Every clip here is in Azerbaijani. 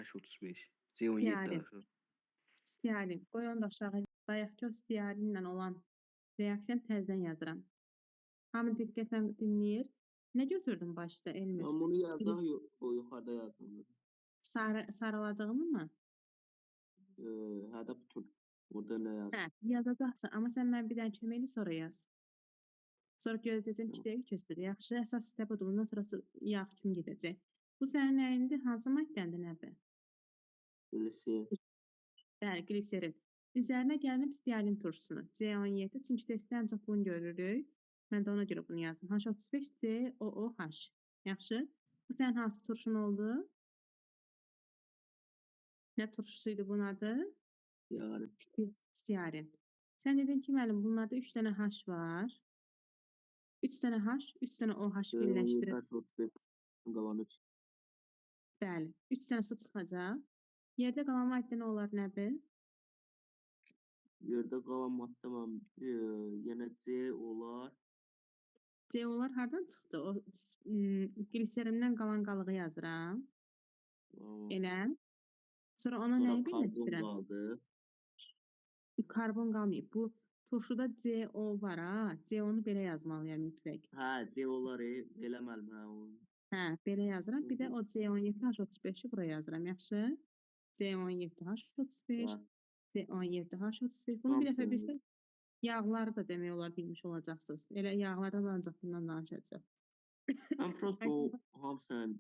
H35. C17 Stearin. H. Stearin. Qoy onu da aşağı. Bayaqki o stearinlə olan reaksiyon təzədən yazıram. Hamı diqqətlə dinləyir. Nə götürdün başda Elmir? Ben bunu yazdım, o yukarıda yazdım. Sarıladığını mı? Hadi bütün. Burada ne yazdım? Hə, yazacaqsan. Amma sən mənə bir dənə köməkli sonra yaz. Sonra gözləyəcəm 2 dəqiqə köçür. Yaxşı, əsas step odur. Bundan sonrası yağ kimi gedəcək. Bu sənin nəyindi? Hansı maddəndə nədir? Gliserin. Bəli, gliserin. Üzərinə gəlib stearin turşusunu. C17. Çünki testdə ən çox bunu görürük. Mən də ona görə bunu yazdım. H35 COOH. Yaxşı. Bu sənin hansı turşun oldu? Nə turşusuydu bunun adı? Yani. Stearin. Sən dedin ki, müəllim, bunlarda 3 dənə H var. 3 dənə H, 3 dənə OH birləşdirib. Qalan 3. Bəli, 3 dənə su çıxacaq. Yerdə qalan maddə nə olar, nədir? Yerdə qalan maddə mən yenə C olar. C olar hardan çıxdı? O gliserindən qalan qalığı yazıram. Elə. Sonra ona nəyi birləşdirəm? Karbon qaldı. Karbon qalmayıb. Bu turşuda CO var ha. CO-nu belə yazmalıyam mütləq. Hə, C olar, eləməliyəm hə onu. Hə, belə yazıram. Bir də o C17H35-i buraya yazıram. Yaxşı? C17H35, C17H35. Bunu bir dəfə bilsəz, yağları da demək olar bilmiş olacaqsınız. Elə yağlardan ancaq bundan danışacaq. Mən prosto o hamısını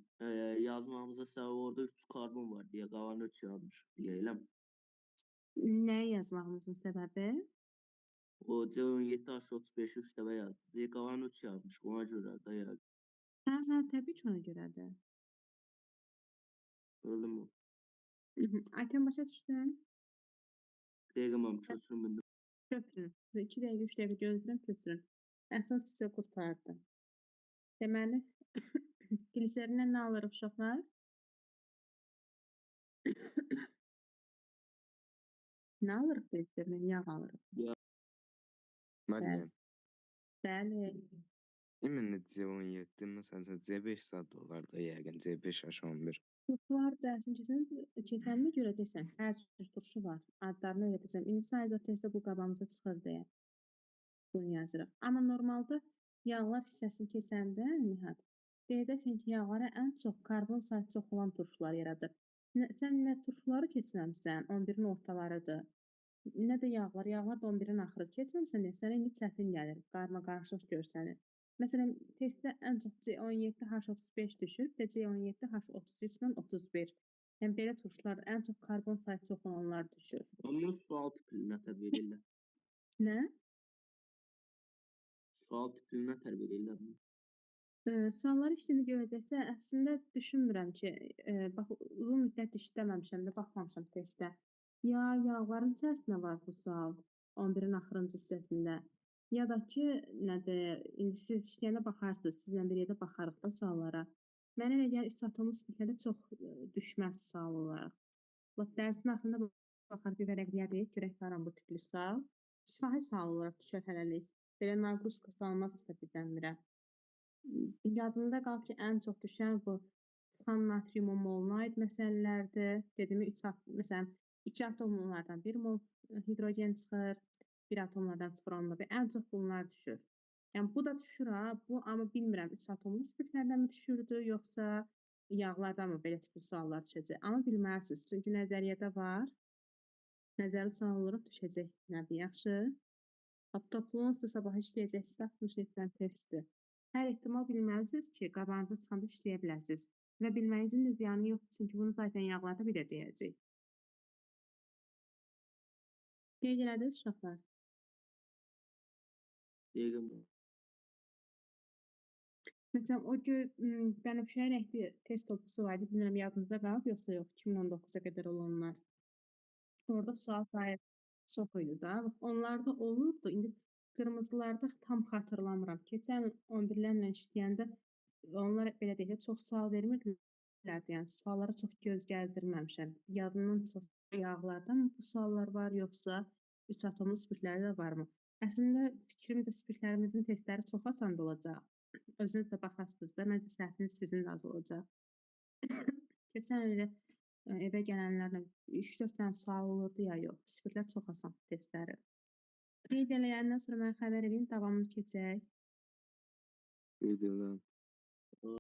yazmamıza səbəb orada 3 karbon var deyə qalan 3 yazmış deyiləm. Nəyi yazmağımızın səbəbi? O C17H35 3 dəfə yazdı. Qalan 3 yazmış. Ona görə də yazdı. Hə, təbii ki, ona görədir. Öyle mi? Ayten başa düşdün? Dəqiqə mən köçürüm indi. Köçürün. 2 dəqiqə, 3 dəqiqə gözləyirəm, köçürün. Əsas sizə qurtardı. Deməli, gliserindən nə alırıq uşaqlar? Nə alırıq gliserindən? Yağ alırıq. Müəllim. Bəli. Ümumi C17 məsələn C5 zad olar da yəqin C5H11. Turşular dərsin keçəndə görəcəksən. Hər cür turşu var. Adlarını öyrədəcəm. İndi sadəcə testdə bu qabağımıza çıxır deyə bunu yazırıq. Amma normalda yağlar hissəsini keçəndə Nihat, deyəcəksən ki, yağlara ən çox karbon sayı çox olan turşular yaradır. Sən nə turşuları keçməmsən, 11-in ortalarıdır. Nə də yağlar. Yağlar da 11-in axırı keçməmsən deyə sənə indi çətin gəlir. Qarma-qarışıq görsənir. Məsələn, testdə ən çox C17H35 düşür və C17H33 ilə 31. Yəni, belə turşular ən çox karbon sayı çox olanlar düşür. Onun sual tipinə təbii edirlər. Nə? Sual tipinə təbii edirlər. Sualları işləyini görəcəksə, əslində düşünmürəm ki, bax, uzun müddət işləməmişəm də, baxmamışam testdə. Ya yağların içərisində var bu sual, 11-in axırıncı hissəsində. Ya da ki, nədir, indi siz işləyəndə baxarsınız, sizlə bir yerdə baxarıq da suallara. Mənə elə gəlir, 3 atomlu spirtlərdə çox düşməz sual olaraq. Dərsin axırında baxar, bir vərəqləyədik, görək varam bu tipli sual. Şifahi sual olaraq düşər hələlik. Belə naqruska salmaz isə bilmirəm. Yadımda qalıb ki, ən çox düşən bu sıxan natrium moluna aid məsələlərdir. Dediyimi, məsələn, 2 atomlulardan 1 mol hidrogen çıxır. Bir atomlardan 0,1. Ən çox bunlar düşür. Yəni, bu da düşür ha. Bu, amma bilmirəm, 3 atomlu spirtlərdən mi düşürdü, yoxsa yağlardan mı belə tipli suallar düşəcək. Amma bilməlisiniz. Çünki nəzəriyyədə var. Nəzəri sual olaraq düşəcək. Nədir, yaxşı? Topluğunuzda sabah işləyəcəksiniz, 60 testdir. Hər ehtimal bilməlisiniz ki, qabağınıza çıxanda işləyə biləsiniz. Və bilməyinizin də ziyanı yoxdur. Çünki bunu zaten yağlarda bir də deyəcək. Qeyd elədiniz, uşaqlar? Deyirəm. Məsələn, o bənövşəyi rəngli test topusu var idi. Bilmirəm, yadınızda qalıb, yoxsa yox, 2019-a qədər olanlar. Orada sual sayı çox idi da. Onlarda olurdu. İndi qırmızılarda tam xatırlamıram. Keçən 11-lərlə işləyəndə onlar belə deyək, çox sual vermirdilər. Yəni, suallara çox göz gəzdirməmişəm. Yadından çox yağlardan bu suallar var, yoxsa 3 atomlu spirtlərdə də varmı? Əslində, fikrimcə spirtlərimizin testləri çox asan olacaq. Özünüz də baxarsınız da, məncə səhviniz sizin də az olacaq. Keçən elə evə gələnlərlə 3-4 dənə sual olurdu ya, yox. Spirlər çox asan testləri. Qeyd eləyəndən sonra mən xəbər edeyim, davamını keçək. Qeyd edirəm.